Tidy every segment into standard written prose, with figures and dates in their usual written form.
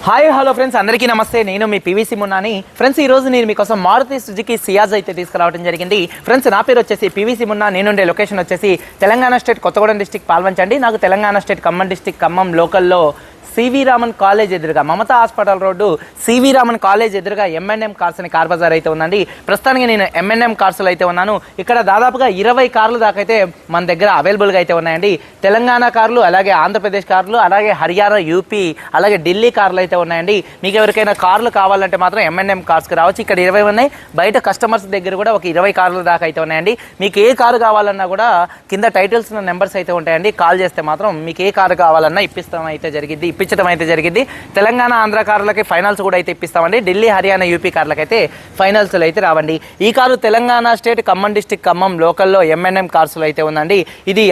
Hi hello friends, అందరికీ నమస్తే. నేను మీ పీవీసీ మున్నాని. ఫ్రెండ్స్, ఈ రోజు నేను మీకోసం మారుతి సుజుకి సియాజ్ అయితే తీసుకురావడం జరిగింది. ఫ్రెండ్స్, నా పేరు వచ్చేసి పీవీసీ మున్నా. నేనుండే లొకేషన్ వచ్చేసి తెలంగాణ స్టేట్ కొత్తగూడెం డిస్టిక్ పాల్వంచండి. నాకు తెలంగాణ స్టేట్ ఖమ్మం డిస్టిక్ ఖమ్మం లోకల్లో సివి రామన్ కాలేజ్ ఎదురుగా Mamata hospital road CV Raman college ఎదురుగా M&M కార్స్ అని కార్ బజార్ అయితే ఉందండి. ప్రస్తుతానికి నేను M&M కార్స్లో అయితే ఉన్నాను. ఇక్కడ దాదాపుగా 20 కార్లు దాకా అయితే మన దగ్గర అవైలబుల్గా అయితే ఉన్నాయండి. తెలంగాణ కార్లు, అలాగే ఆంధ్రప్రదేశ్ కార్లు, అలాగే హర్యానా, యూపీ, అలాగే ఢిల్లీ కార్లు అయితే ఉన్నాయండి. మీకు ఎవరికైనా కార్లు కావాలంటే మాత్రం M&M కార్స్కి రావచ్చు. ఇక్కడ 20 ఉన్నాయి. బయట కస్టమర్స్ దగ్గర కూడా ఒక 20 కార్లు దాకా అయితే ఉన్నాయండి. మీకు ఏ కారు కావాలన్నా కూడా కింద టైటిల్స్ నెంబర్స్ అయితే ఉంటాయండి. కాల్ చేస్తే మాత్రం మీకు ఏ కారు కావాలన్నా ఇప్పించడం అయితే జరిగింది. తెలంగాణ, ఆంధ్ర కార్లకి ఫైనల్స్ కూడా అయితే ఇప్పిస్తామండి. ఢిల్లీ, హర్యానా, యూపీ కార్లకైతే ఫైనల్స్లో అయితే రావండి. ఈ car Telangana state Khammam district Khammam లోకల్లో M&M కార్స్లో అయితే ఉందండి. ఇది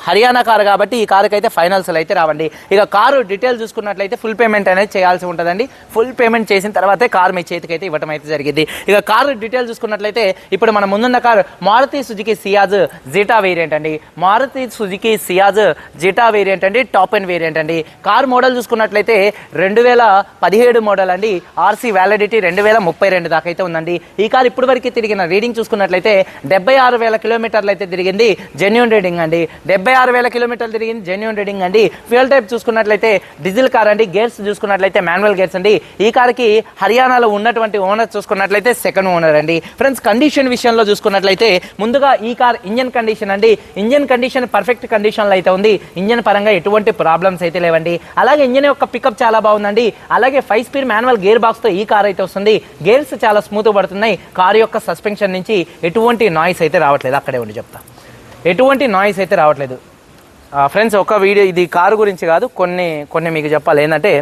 హర్యానా కారు కాబట్టి ఈ కారుకి అయితే ఫైనల్స్లో అయితే రావండి. ఇక కారు డీటెయిల్స్ చూసుకున్నట్లయితే ఫుల్ పేమెంట్ అనేది చేయాల్సి ఉంటుందండి. ఫుల్ పేమెంట్ చేసిన తర్వాతే కారు మీ చేతికి అయితే ఇవ్వడం అయితే జరిగింది. ఇక కారు డీటెయిల్స్ చూసుకున్నట్లయితే ఇప్పుడు మన ముందున్న car Maruti Suzuki Ciaz Zeta variant అండి. Maruti Suzuki Ciaz Zeta variant అండి. టాప్ అండ్ వేరియంట్ అండి. కార్ మోడల్ చూసుకున్నట్లయితే 2017 మోడల్ అండి. ఆర్సీ వ్యాలిడిటీ 2032 దాకా అయితే ఉందండి. ఈ కార్ ఇప్పుడు వరకు తిరిగిన రీడింగ్ చూసుకున్నట్లయితే 76,000 కిలోమీటర్లు అయితే తిరిగింది. జెన్యూన్ రీడింగ్ అండి. 76,000 కిలోమీటర్లు తిరిగింది. జెన్యూన్ రీడింగ్ అండి. ఫ్యూయల్ టైప్ చూసుకున్నట్లయితే డీజిల్ కార్ అండి. గేర్స్ చూసుకున్నట్లయితే మాన్యువల్ గేర్స్ అండి. ఈ కార్కి హర్యానాలో ఉన్నటువంటి ఓనర్ చూసుకున్నట్లయితే సెకండ్ ఓనర్ అండి. ఫ్రెండ్స్, కండిషన్ విషయంలో చూసుకున్నట్లయితే ముందుగా ఈ కార్ ఇంజన్ కండిషన్ అండి. ఇంజన్ కండిషన్ పర్ఫెక్ట్ కండిషన్లో అయితే ఉంది. ఇంజన్ పరంగా ఎటువంటి ప్రాబ్లమ్స్ అయితే లేవండి. అలాగే ఇంజన్ యొక్క పికప్ చాలా బాగుందండి. అలాగే 5 స్పీడ్ మాన్యువల్ గేర్ బాక్స్తో ఈ కార్ అయితే వస్తుంది. గేర్స్ చాలా స్మూత్ పడుతున్నాయి. కార్ యొక్క సస్పెన్షన్ నుంచి ఎటువంటి నాయిస్ అయితే రావట్లేదు. అక్కడే ఉండి చెప్తా, ఎటువంటి నాయిస్ అయితే రావట్లేదు. ఫ్రెండ్స్, ఒక వీడియో ఇది కారు గురించి కాదు, కొన్ని మీకు చెప్పాలి. ఏంటంటే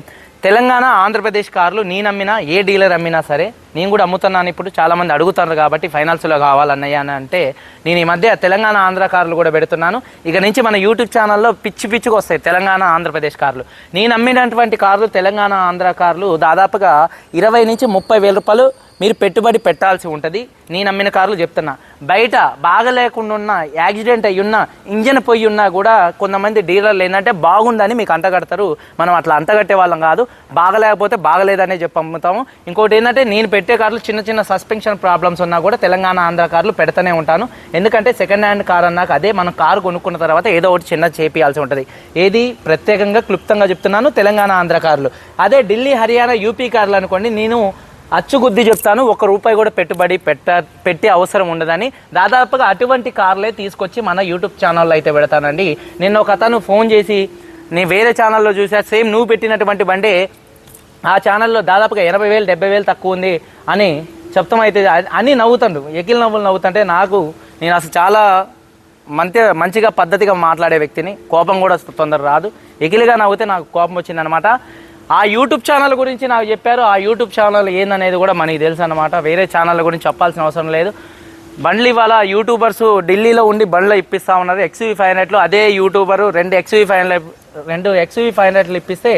తెలంగాణ, ఆంధ్రప్రదేశ్ కార్లు నేను అమ్మినా, ఏ డీలర్ అమ్మినా సరే, నేను కూడా అమ్ముతున్నాను. ఇప్పుడు చాలామంది అడుగుతారు కాబట్టి ఫైనాన్స్లో కావాలన్నయ్య అని అంటే నేను ఈ మధ్య తెలంగాణ, ఆంధ్ర కార్లు కూడా పెడుతున్నాను. ఇక నుంచి మన యూట్యూబ్ ఛానల్లో పిచ్చిగా వస్తాయి తెలంగాణ, ఆంధ్రప్రదేశ్ కార్లు. నేను అమ్మినటువంటి కార్లు తెలంగాణ, ఆంధ్ర కార్లు దాదాపుగా 20 నుంచి 30 వేల రూపాయలు మీరు పెట్టుబడి పెట్టాల్సి ఉంటుంది. నేను అమ్మిన కార్లు చెప్తున్నా. బయట బాగా లేకుండా ఉన్న, యాక్సిడెంట్ అయ్యి ఉన్న, ఇంజన్ పోయి ఉన్నా కూడా కొంతమంది డీలర్లు ఏంటంటే బాగుందని మీకు అంటగడతారు. మనం అట్లా అంటగట్టే వాళ్ళం కాదు. బాగలేకపోతే బాగలేదనే చెప్పి అమ్ముతాము. ఇంకోటి ఏంటంటే నేను పెట్టే కార్లు చిన్న సస్పెన్షన్ ప్రాబ్లమ్స్ ఉన్నా కూడా తెలంగాణ, ఆంధ్ర కార్లు పెడతానే ఉంటాను. ఎందుకంటే సెకండ్ హ్యాండ్ కార్ అన్నాక అదే మనం కారు కొనుక్కున్న తర్వాత ఏదో ఒకటి చిన్న చేపియాల్సి ఉంటుంది. ఏది ప్రత్యేకంగా క్లుప్తంగా చెప్తున్నాను, తెలంగాణ, ఆంధ్ర కార్లు. అదే ఢిల్లీ, హర్యానా, యూపీ కార్లు అనుకోండి, నేను అచ్చుగుద్ది చెప్తాను. ₹1 కూడా పెట్టుబడి పెట్టే అవసరం ఉండదని. దాదాపుగా అటువంటి కార్లే తీసుకొచ్చి మన యూట్యూబ్ ఛానల్లో అయితే పెడతానండి. నిన్న ఒక అతను ఫోన్ చేసి, నేను వేరే ఛానల్లో చూసా, సేమ్ నువ్వు పెట్టినటువంటి బండే ఆ ఛానల్లో దాదాపుగా 80,000 70,000 తక్కువ ఉంది అని చెప్తామైతే అని నవ్వుతాడు. ఎకిల్ నవ్వులు నవ్వుతుంటే నేను అసలు చాలా మంచిగా పద్ధతిగా మాట్లాడే వ్యక్తిని. కోపం కూడా తొందర రాదు. ఎకిలిగా నవ్వుతే నాకు కోపం వచ్చిందనమాట. ఆ యూట్యూబ్ ఛానల్ గురించి నాకు చెప్పారు. ఆ యూట్యూబ్ ఛానల్ ఏందనేది కూడా మనకి తెలుసు అనమాట. వేరే ఛానల్ గురించి చెప్పాల్సిన అవసరం లేదు. బండ్లు ఇవాళ యూట్యూబర్స్ ఢిల్లీలో ఉండి బండ్లు ఇప్పిస్తూ ఉన్నారు. XUV500లో అదే యూట్యూబరు 2 XUV500లు ఇప్పిస్తే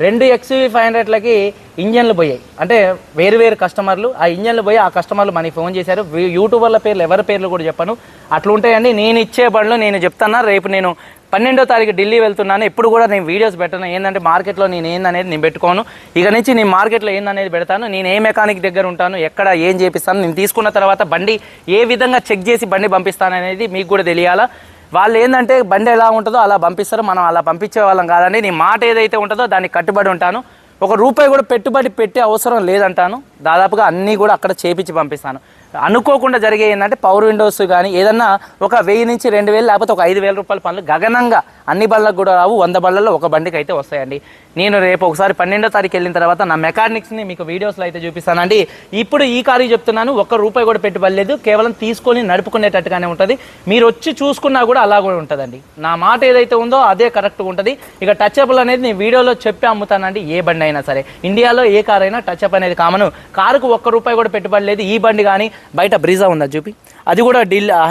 2 XUV500లకి ఇంజన్లు పోయాయి. అంటే వేరు కస్టమర్లు ఆ ఇంజన్లు పోయి ఆ కస్టమర్లు మనకి ఫోన్ చేశారు. యూట్యూబర్ల పేర్లు ఎవరి పేర్లు కూడా చెప్పను. అట్లా ఉంటాయండి. నేను ఇచ్చే బండ్లు నేను చెప్తాను. రేపు నేను 12వ తారీఖు ఢిల్లీ వెళ్తున్నాను. ఎప్పుడు కూడా నేను వీడియోస్ పెట్టను. ఏంటంటే మార్కెట్లో నేను ఏందనేది నేను పెట్టుకోను. ఇక నుంచి నేను మార్కెట్లో ఏందనేది పెడతాను. నేను ఏ మెకానిక్ దగ్గర ఉంటాను, ఎక్కడ ఏం చేపిస్తాను, నేను తీసుకున్న తర్వాత బండి ఏ విధంగా చెక్ చేసి బండి పంపిస్తాను అనేది మీకు కూడా తెలియాలా. వాళ్ళు ఏంటంటే బండి ఎలా ఉంటుందో అలా పంపిస్తారు. మనం అలా పంపించే వాళ్ళం కాదండి. నీ మాట ఏదైతే ఉంటుందో దానికి కట్టుబడి ఉంటాను. ₹1 కూడా పెట్టుబడి పెట్టే అవసరం లేదంటాను. దాదాపుగా అన్నీ కూడా అక్కడ చేపించి పంపిస్తాను. అనుకోకుండా జరిగే ఏంటంటే పవర్ విండోస్ కానీ ఏదన్నా ఒక 1000 నుంచి 2000 లేకపోతే ఒక 5,000 రూపాయల పనులు గగనంగా అన్ని బళ్ళకు కూడా రావు. 100 బళ్ళల్లో ఒక బండికి అయితే వస్తాయండి. నేను రేపు ఒకసారి 12వ తారీఖు వెళ్ళిన తర్వాత నా మెకానిక్స్ని మీకు వీడియోస్లో అయితే చూపిస్తానండి. ఇప్పుడు ఈ కారు చెప్తున్నాను, ₹1 కూడా పెట్టుబడి లేదు. కేవలం తీసుకొని నడుపుకునేటట్టుగానే ఉంటుంది. మీరు వచ్చి చూసుకున్నా కూడా అలా కూడా ఉంటుందండి. నా మాట ఏదైతే ఉందో అదే కరెక్ట్గా ఉంటుంది. ఇక టచ్అప్లు అనేది నేను వీడియోలో చెప్పి అమ్ముతానండి. ఏ బండి అయినా సరే, ఇండియాలో ఏ కార్ అయినా టచ్అప్ అనేది కామన్. కారుకు ₹1 కూడా పెట్టుబడి లేదు. ఈ బండి కానీ బయట బ్రీజా ఉందా చూపి, అది కూడా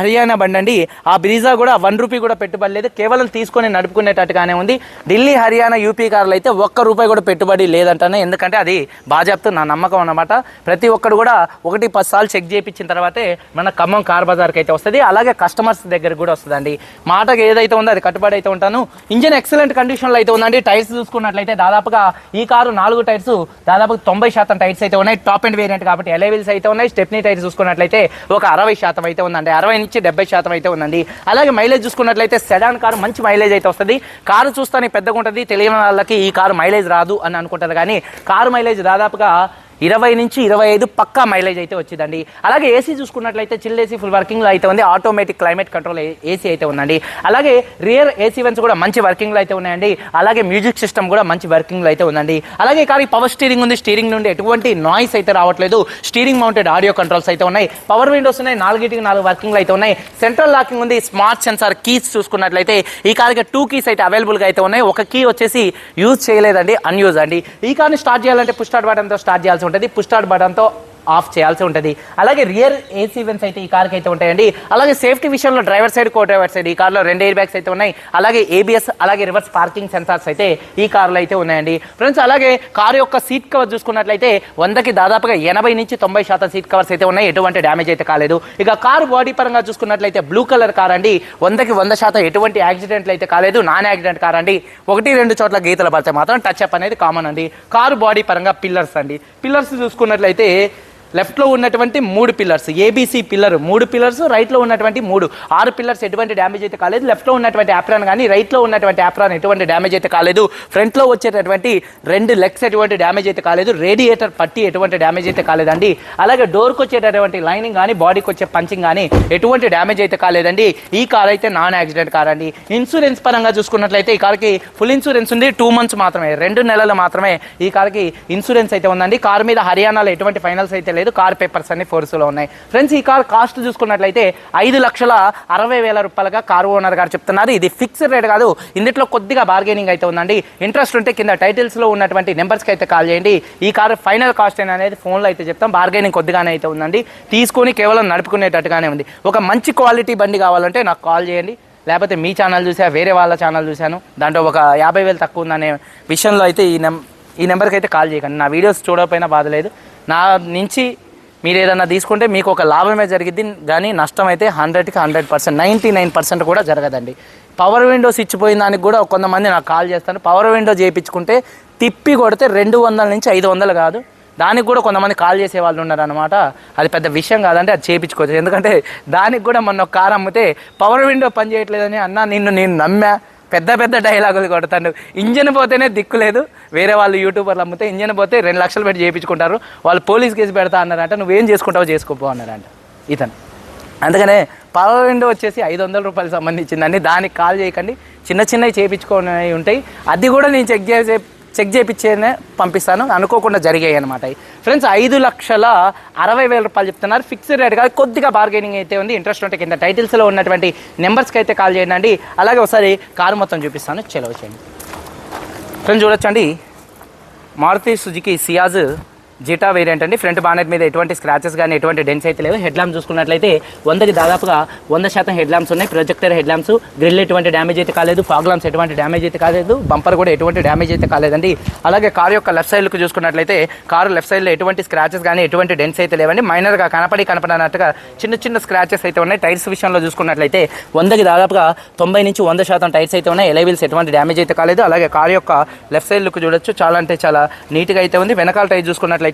హర్యానా బండి అండి. ఆ బ్రీజా కూడా 1 రూపీ కూడా పెట్టుబడి లేదు, కేవలం తీసుకొని నడుపుకునేటట్టుగానే ఉంది. ఢిల్లీ హర్యానా యూపీ కార్లు అయితే ₹1 కూడా పెట్టుబడి లేదంటానే, ఎందుకంటే అది బాజాప్తు నా నమ్మకం అన్నమాట. ప్రతి ఒక్కరు కూడా 1-10 సార్లు చెక్ చేయించిన తర్వాతే మన ఖమ్మం కార్ బజార్కి అయితే వస్తుంది, అలాగే కస్టమర్స్ దగ్గరికి కూడా వస్తుందండి. మాటకి ఏదైతే ఉందో అది కట్టుబడి అయితే ఉంటాను. ఇంజిన్ ఎక్సలెంట్ కండిషన్లో అయితే ఉందండి. టైర్స్ చూసుకున్నట్లయితే దాదాపుగా ఈ కారు 4 టైర్స్ దాదాపు 90% టైర్స్ అయితే ఉన్నాయి. టాప్ అండ్ వేరియంట్ కాబట్టి ఎలై వీల్స్ అయితే ఉన్నాయి. స్టెప్నీ టైర్స్ చూసుకున్నట్లయితే ఒక 60% అయితే ఉందండి, 60 నుంచి 70% అయితే ఉందండి. అలాగే మైలేజ్ చూసుకున్నట్లయితే సెడాన్ కారు మంచి మైలేజ్ అయితే వస్తుంది. కారు చూస్తానే పెద్దగా ఉంటుంది, తెలియని వాళ్ళకి ఈ కారు మైలేజ్ రాదు అని అనుకుంటారు, కానీ కారు మైలేజ్ దాదాపుగా 20 నుంచి 25 పక్కా మైలేజ్ అయితే వచ్చిందండి. అలాగే ఏసీ చూసుకున్నట్లయితే చిల్ ఏసీ ఫుల్ వర్కింగ్లో అయితే ఉంది. ఆటోమేటిక్ క్లైమేట్ కంట్రోల్ ఏసీ అయితే ఉందండి. అలాగే రియర్ ఏసీ వెన్స్ కూడా మంచి వర్కింగ్లో అయితే ఉన్నాయండి. అలాగే మ్యూజిక్ సిస్టమ్ కూడా మంచి వర్కింగ్లో అయితే ఉందండి. అలాగే ఈ కారు పవర్ స్టీరింగ్ ఉంది. స్టీరింగ్ నుండి ఎటువంటి నాయిస్ అయితే రావట్లేదు. స్టీరింగ్ మౌంటెడ్ ఆడియో కంట్రోల్స్ అయితే ఉన్నాయి. పవర్ విండోస్ ఉన్నాయి, 4 వర్కింగ్లో అయితే ఉన్నాయి. సెంట్రల్ లాకింగ్ ఉంది. స్మార్ట్ సెన్సార్ కీస్ చూసుకున్నట్లయితే ఈ కార్కి 2 కీస్ అయితే అవైలబుల్గా అయితే ఉన్నాయి. ఒక కీ వచ్చేసి యూజ్ చేయలేదండి, అన్యూజ్ అండి. ఈ కార్ని స్టార్ట్ చేయాలంటే పుష్ స్టార్ట్ బటన్తో స్టార్ట్ చేయాల్సి ఉంటుంది, పుష్ స్టార్ట్ బటన్తో ఆఫ్ చేయాల్సి ఉంటుంది. అలాగే రియర్ ఏసీ వెన్స్ అయితే ఈ కార్కి అయితే ఉంటాయండి. అలాగే సేఫ్టీ విషయంలో డ్రైవర్ సైడ్ కో డ్రైవర్ సైడ్ ఈ కార్లో 2 ఎయిర్ బ్యాగ్స్ అయితే ఉన్నాయి. అలాగే ఏబిఎస్ అలాగే రివర్స్ పార్కింగ్ సెన్సార్స్ అయితే ఈ కార్లో అయితే ఉన్నాయండి ఫ్రెండ్స్. అలాగే కారు యొక్క సీట్ కవర్ చూసుకున్నట్లయితే 100కి దాదాపుగా 80 నుంచి 90% సీట్ కవర్స్ అయితే ఉన్నాయి, ఎటువంటి డ్యామేజ్ అయితే కాలేదు. ఇక కారు బాడీ పరంగా చూసుకున్నట్లయితే బ్లూ కలర్ కార్ అండి, 100కి 100% ఎటువంటి యాక్సిడెంట్లు అయితే కాలేదు. నాన్ యాక్సిడెంట్ కార్ అండి. 1-2 చోట్ల గీతలు పడితే మాత్రం టచ్ అప్ అనేది కామన్ అండి. కారు బాడీ పరంగా పిల్లర్స్ అండి, పిల్లర్స్ చూసుకున్నట్లయితే లెఫ్ట్లో ఉన్నటువంటి 3 పిల్లర్స్, ఏబీసీ పిల్లర్ 3 పిల్లర్స్, రైట్లో ఉన్నటువంటి 6 పిల్లర్స్ ఎటువంటి డ్యామేజ్ అయితే కాలేదు. లెఫ్ట్లో ఉన్నటువంటి యాప్రాన్ కానీ రైట్లో ఉన్నటువంటి యాప్రాన్ ఎటువంటి డ్యామేజ్ అయితే కాలేదు. ఫ్రంట్లో వచ్చేటటువంటి 2 లెగ్స్ ఎటువంటి డ్యామేజ్ అయితే కాలేదు. రేడియేటర్ పట్టి ఎటువంటి డ్యామేజ్ అయితే కాలేదండి. అలాగే డోర్కి వచ్చేటటువంటి లైనింగ్ కానీ బాడీకి వచ్చే పంచింగ్ కానీ ఎటువంటి డ్యామేజ్ అయితే కాలేదండి. ఈ కార్ అయితే నాన్ యాక్సిడెంట్ కార్ అండి. ఇన్సూరెన్స్ పరంగా చూసుకున్నట్లయితే ఈ కార్కి ఫుల్ ఇన్సూరెన్స్ ఉంది. 2 మంత్స్ మాత్రమే, 2 నెలలు మాత్రమే ఈ కార్కి ఇన్సూరెన్స్ అయితే ఉందండి. కార్ మీద హర్యానాలో ఎటువంటి ఫైనల్స్ అయితే లేదు, కార్ పేపర్స్ అన్ని ఫోర్స్లో ఉన్నాయి ఫ్రెండ్స్. ఈ కార్ కాస్ట్ చూసుకున్నట్లయితే ₹5,60,000 కారు ఓనర్ గారు చెప్తున్నారు. ఇది ఫిక్స్డ్ రేట్ కాదు, ఇందులో కొద్దిగా బార్గెనింగ్ అయితే ఉందండి. ఇంట్రెస్ట్ ఉంటే కింద టైటిల్స్లో ఉన్నటువంటి నెంబర్స్కి అయితే కాల్ చేయండి. ఈ కారు ఫైనల్ కాస్ట్ అనేది ఫోన్లో అయితే చెప్తాం. బార్గెనింగ్ కొద్దిగానే అయితే ఉందండి, తీసుకొని కేవలం నడుపుకునేటట్టుగానే ఉంది. ఒక మంచి క్వాలిటీ బండి కావాలంటే నాకు కాల్ చేయండి, లేకపోతే మీ ఛానల్ చూసా, వేరే వాళ్ళ ఛానల్ చూశాను, దాంట్లో ఒక 50,000 తక్కువ ఉందనే విషయంలో అయితే ఈ నెంబర్కి అయితే కాల్ చేయకండి. నా వీడియోస్ చూడకపోయినా బాధలేదు, నా నుంచి మీరు ఏదన్నా తీసుకుంటే మీకు ఒక లాభమే జరిగింది, కానీ నష్టం అయితే 100కి 100%, 99% కూడా జరగదండి. పవర్ విండోస్ ఇచ్చిపోయిన దానికి కూడా కొంతమంది నాకు కాల్ చేస్తాను. పవర్ విండో చేయించుకుంటే తిప్పి కొడితే 200 నుంచి 500 కాదు, దానికి కూడా కొంతమంది కాల్ చేసే వాళ్ళు ఉన్నారనమాట. అది పెద్ద విషయం కాదంటే అది చేయించుకోవచ్చు. ఎందుకంటే దానికి కూడా మొన్న ఒక కారు అమ్మితే పవర్ విండో పని చేయట్లేదని, అన్న నేను నమ్మా, పెద్ద డైలాగులు కొడతాను, ఇంజన్ పోతేనే దిక్కు లేదు. వేరే వాళ్ళు యూట్యూబర్లు అమ్మితే ఇంజన్ పోతే 2 లక్షలు పెట్టి చేయించుకుంటారు, వాళ్ళు పోలీస్ కేసు పెడతా అన్నారంట. నువ్వేం చేసుకుంటావో చేసుకోపో అన్నారంట ఇతను. అందుకనే పవర్ విండో వచ్చేసి ₹500 సంబంధించిందండి, దానికి కాల్ చేయకండి. చిన్నవి చేయించుకొని ఉంటాయి, అది కూడా నేను చెక్ చేయించేనే పంపిస్తాను. అనుకోకుండా జరిగాయి అనమాట ఫ్రెండ్స్. ₹5,60,000 చెప్తున్నారు, ఫిక్స్డ్ రేట్ కాదు, కొద్దిగా బార్గెనింగ్ అయితే ఉంది. ఇంట్రెస్ట్ ఉంటే కింద టైటిల్స్లో ఉన్నటువంటి నెంబర్స్కి అయితే కాల్ చేయండి. అలాగే ఒకసారి కారు మొత్తం చూపిస్తాను, చెలవ చేయండి ఫ్రెండ్స్. చూడొచ్చండి, Maruti Suzuki Ciaz Zeta variant అండి. ఫ్రంట్ బానెట్ మీద ఎటువంటి స్క్రాచెస్ కానీ ఎటువంటి డెన్స్ అయితే లేవు. హెడ్ ల్యాంప్స్ చూసుకున్నట్లయితే 100కి దాదాపుగా 100% హెడ్ ల్యాంప్స్ ఉన్నాయి. ప్రొజెక్టర్ హెడ్ ల్యాంప్స్, గ్రిల్ ఎటువంటి డ్యామేజ్ అయితే కాలేదు. ఫాగ్ ల్యాంప్స్ ఎటువంటి డ్యామేజ్ అయితే కాలేదు. బంపర్ కూడా ఎటువంటి డ్యామేజ్ అయితే కాలేదండి. అలాగే కారు యొక్క లెఫ్ట్ సైడ్కి చూసుకున్నట్లయితే కారు లెఫ్ట్ సైడ్లో ఎటువంటి స్క్రాచెస్ కానీ ఎటువంటి డెన్స్ అయితే లేవండి. మైనర్గా కనపడినట్టుగా చిన్న స్క్రాచెస్ అయితే ఉన్నాయి. టైర్స్ విషయంలో చూసుకున్నట్లయితే 100కి దాదాపుగా 90 నుంచి 100% టైర్స్ అయితే ఉన్నాయి. ఎలై వీల్స్ ఎటువంటి డ్యామేజ్ అయితే కాలేదు. అలాగే కారు యొక్క లెఫ్ట్ సైడ్ లుక్ చూడొచ్చు, చాలా అంటే చాలా నీట్గా అయితే ఉంది. వెనకాల టైర్ చూసుకున్నట్లయితే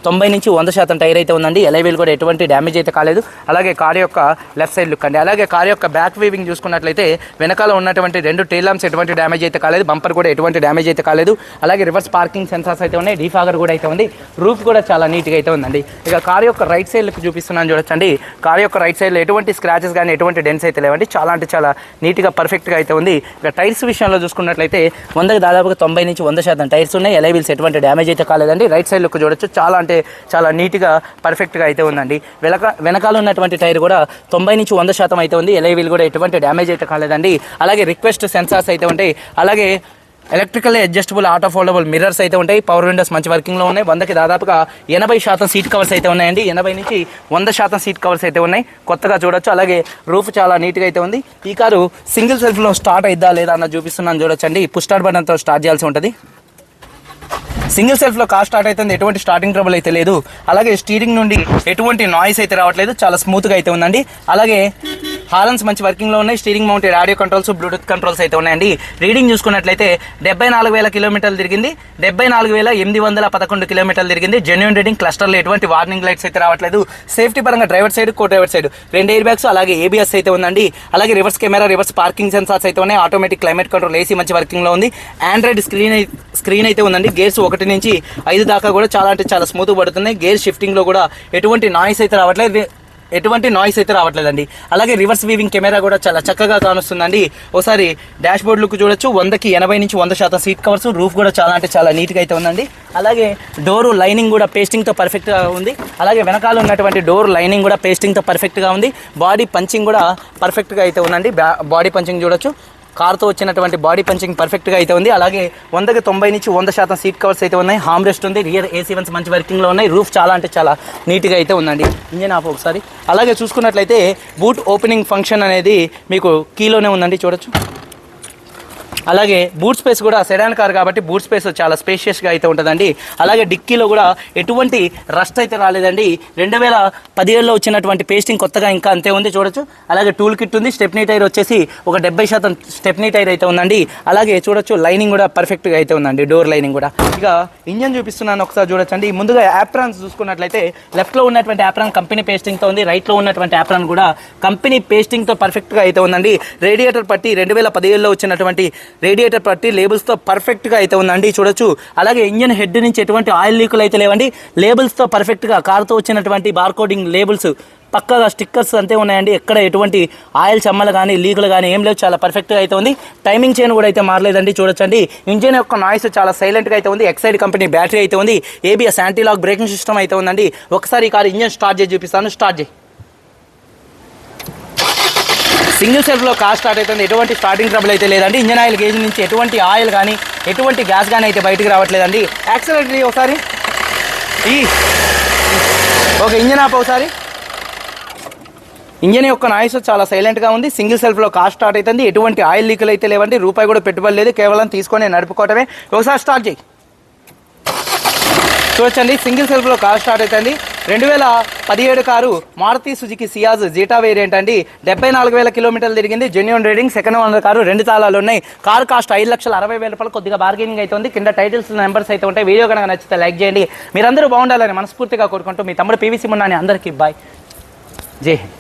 90 నుంచి 100% టైర్ అయితే ఉందండి. ఎలై వీల్ కూడా ఎటువంటి డ్యామేజ్ అయితే కాలేదు. అలాగే కారు యొక్క లెఫ్ట్ సైడ్ లుక్ అండి. అలాగే కారు యొక్క బ్యాక్ వీవింగ్ చూసుకున్నట్లయితే వెనకాల ఉన్నటువంటి 2 టైల్ ల్యాంప్స్ ఎటువంటి డ్యామేజ్ అయితే కాలేదు. బంపర్ కూడా ఎటువంటి డ్యామేజ్ అయితే కాలేదు. అలాగే రివర్స్ పార్కింగ్ సెన్సార్స్ అయితే ఉన్నాయి. డీఫాగర్ కూడా అయితే ఉంది. రూఫ్ కూడా చాలా నీట్గా అయితే ఉందండి. ఇక కారు యొక్క రైట్ సైడ్ లుక్ చూపిస్తున్నాను చూడొచ్చండి. కారు యొక్క రైట్ సైడ్లో ఎటువంటి స్క్రాచెస్ కానీ ఎటువంటి డెన్స్ అయితే లేవండి. చాలా అంటే చాలా నీట్గా పర్ఫెక్ట్గా అయితే ఉంది. ఇక టైర్స్ విషయంలో చూసుకున్నట్లయితే 100కి దాదాపుగా 90 నుంచి 100% టైర్స్ ఉన్నాయి. ఎలై వీల్స్ ఎటువంటి డ్యామేజ్ అయితే కాలేదండి. రైట్ సైడ్ లుక్ చూడొచ్చు, చాలా అంటే చాలా నీట్గా పర్ఫెక్ట్గా అయితే ఉందండి. వెనకాల ఉన్నటువంటి టైర్ కూడా 90 నుంచి 100% అయితే ఉంది. ఎలై వీల్ కూడా ఎటువంటి డ్యామేజ్ అయితే కాలేదండి. అలాగే రిక్వెస్ట్ సెన్సార్స్ అయితే ఉంటాయి. అలాగే electrical adjustable auto foldable mirrors అయితే ఉంటాయి. పవర్ విండోస్ మంచి వర్కింగ్లో ఉన్నాయి. 100కి దాదాపుగా 80% సీట్ కవర్స్ అయితే ఉన్నాయండి. 80 నుంచి 100% సీట్ కవర్స్ అయితే ఉన్నాయి. కొత్తగా చూడొచ్చు. అలాగే రూఫ్ చాలా నీట్గా అయితే ఉంది. ఈ కారు సింగిల్ సెల్ఫ్లో స్టార్ట్ అయిద్దా లేదా అన్న చూపిస్తున్నాను చూడొచ్చు అండి. పుష్ స్టార్ట్ బటన్తో స్టార్ట్ చేయాల్సి ఉంటుంది. సింగిల్ సెల్ఫ్లో కార్ స్టార్ట్ అవుతుంది. ఎటువంటి స్టార్టింగ్ ట్రబుల్ అయితే లేదు. అలాగే స్టీరింగ్ నుండి ఎటువంటి నాయిస్ అయితే రావట్లేదు. చాలా స్మూత్గా అయితే ఉందండి. అలాగే హార్న్స్ మంచి వర్కింగ్లో ఉన్నాయి. Steering mounted audio controls, Bluetooth controls అయితే ఉన్నాయండి. రీడింగ్ చూసుకున్నట్లయితే 74,000 కిలోమీటర్లు తిరిగింది. 74,811 కిలోమీటర్లు తిరిగింది. Genuine reading. క్లస్టర్లో ఎటువంటి వార్నింగ్ లైట్స్ అయితే రావట్లేదు. సేఫ్టీ పరంగా డ్రైవర్ సైడ్, కో డ్రైవర్ సైడ్ 2 ఎయిర్ బ్యాగ్స్, అలాగే ఏబిఎస్ అయితే ఉందండి. అలాగే reverse camera, reverse parking sensors అయితే ఉన్నాయి. ఆటోమేటిక్ క్లైమేట్ కంట్రోల్, ఏసీ మంచి వర్కింగ్లో ఉంది. ఆండ్రాయిడ్ స్క్రీన్ అయితే ఉందండి. గేర్స్ 1 నుంచి 5 దాకా కూడా చాలా అంటే చాలా స్మూత్గా పడుతున్నాయి. గేర్ షిఫ్టింగ్లో కూడా ఎటువంటి నాయిస్ అయితే రావట్లేదండి. అలాగే రివర్స్ వీవింగ్ కెమెరా కూడా చాలా చక్కగా కానొస్తుందండి. ఒకసారి డాష్ బోర్డ్ లుక్ చూడొచ్చు. 100కి 80 నుంచి 100% సీట్ కవర్స్. రూఫ్ కూడా చాలా అంటే చాలా నీట్గా అయితే ఉందండి. అలాగే డోరు లైనింగ్ కూడా పేస్టింగ్తో పర్ఫెక్ట్గా ఉంది. అలాగే వెనకాల ఉన్నటువంటి డోర్ లైనింగ్ కూడా పేస్టింగ్తో పర్ఫెక్ట్గా ఉంది. బాడీ పంచింగ్ కూడా పర్ఫెక్ట్గా అయితే ఉందండి. బాడీ పంచింగ్ చూడొచ్చు. కార్తో వచ్చినటువంటి బాడీ పంచింగ్ పర్ఫెక్ట్గా అయితే ఉంది. అలాగే 100కి 90 నుంచి 100% సీట్ కవర్స్ అయితే ఉన్నాయి. హామ్ రెస్ట్ ఉంది. రియర్ ఏసీ వన్స్ మంచి వర్కింగ్లో ఉన్నాయి. రూఫ్ చాలా అంటే చాలా నీట్గా అయితే ఉందండి. ఇంజన్ ఆఫ్ ఒకసారి. అలాగే చూసుకున్నట్లయితే బూట్ ఓపెనింగ్ ఫంక్షన్ అనేది మీకు కీలోనే ఉందండి చూడొచ్చు. అలాగే బూట్ స్పేస్ కూడా సెడాన్ కార్ కాబట్టి బూట్ స్పేస్ చాలా స్పేషియస్గా అయితే ఉంటుందండి. అలాగే డిక్కీలో కూడా ఎటువంటి రస్ట్ అయితే రాలేదండి. 2017లో వచ్చినటువంటి పేస్టింగ్ కొత్తగా ఇంకా అంతే ఉంది చూడొచ్చు. అలాగే టూల్ కిట్ ఉంది. స్టెప్నీ టైర్ వచ్చేసి ఒక 70% స్టెప్నీ టైర్ అయితే ఉందండి. అలాగే చూడొచ్చు లైనింగ్ కూడా పర్ఫెక్ట్గా అయితే ఉందండి. డోర్ లైనింగ్ కూడా. ఇక ఇంజన్ చూపిస్తున్నాను ఒకసారి చూడొచ్చండి. ముందుగా యాప్రాన్స్ చూసుకున్నట్లయితే లెఫ్ట్లో ఉన్నటువంటి యాప్రాన్ కంపెనీ పేస్టింగ్తో ఉంది. రైట్లో ఉన్నటువంటి యాప్రాన్ కూడా కంపెనీ పేస్టింగ్తో పర్ఫెక్ట్గా అయితే ఉందండి. రేడియేటర్ పట్టి 2017లో వచ్చినటువంటి రేడియేటర్ పట్టి లేబుల్స్తో పర్ఫెక్ట్గా అయితే ఉందండి చూడొచ్చు. అలాగే ఇంజన్ హెడ్ నుంచి ఎటువంటి ఆయిల్ లీకులు అయితే లేవండి. లేబుల్స్తో పర్ఫెక్ట్గా కార్తో వచ్చినటువంటి బార్కోడింగ్ లేబుల్స్ పక్కగా స్టిక్కర్స్ అంతే ఉన్నాయండి. ఎక్కడ ఎటువంటి ఆయిల్ చెమ్మలు కానీ లీకులు కానీ ఏం లేవు. చాలా పర్ఫెక్ట్గా అయితే ఉంది. టైమింగ్ చైన్ కూడా అయితే మారలేదండి చూడొచ్చండి. ఇంజన్ యొక్క నాయిస్ చాలా సైలెంట్గా అయితే ఉంది. ఎక్సైడ్ కంపెనీ బ్యాటరీ అయితే ఉంది. ABS anti lock braking system అయితే ఉందండి. ఒకసారి ఈ కార్ ఇంజన్ స్టార్ట్ చేసి చూపిస్తాను. స్టార్ట్ చేయి. సింగిల్ సెల్ఫ్లో కార్ స్టార్ట్ అవుతుంది. ఎటువంటి స్టార్టింగ్ ట్రబుల్ అయితే లేదండి. ఇంజన్ ఆయిల్ గేజ్ నుంచి ఎటువంటి ఆయిల్ కానీ ఎటువంటి గ్యాస్ కానీ అయితే బయటికి రావట్లేదండి. యాక్సిలరేటర్ ఒకసారి ఓకే. ఇంజన్ ఆప్ ఒకసారి. ఇంజన్ యొక్క నాయిస్ చాలా సైలెంట్గా ఉంది. సింగిల్ సెల్ఫ్లో కార్ స్టార్ట్ అవుతుంది. ఎటువంటి ఆయిల్ లీకులు అయితే లేవండి. రూపాయి కూడా పెట్టుబడి లేదు. కేవలం తీసుకొని నడుపుకోవటమే. ఒకసారి స్టార్ట్ చేయి చూడొచ్చండి. సింగిల్ సెల్ఫ్లో కార్ స్టార్ట్ అవుతుంది. 2017 car Maruti Suzuki Ciaz Zeta variant అండి. 74,000 కిలోమీటర్లు తిరిగింది. Genuine reading. Second owner car. 2 తాళాలు ఉన్నాయి. కార్ కాస్ట్ 5,60,000 రూపాయలు. కొద్దిగా బార్గెనింగ్ అయితే ఉంది. కింద టైటిల్స్ నెంబర్స్ అయితే ఉంటాయి. వీడియో కనుక నచ్చితే లైక్ చేయండి. మీరందరూ బాగుండాలని మనస్ఫూర్తిగా కోరుకుంటూ మీ తమ్ముడు పీవీసీ మున్నాని అందరికీ బాయ్. జై హింద్.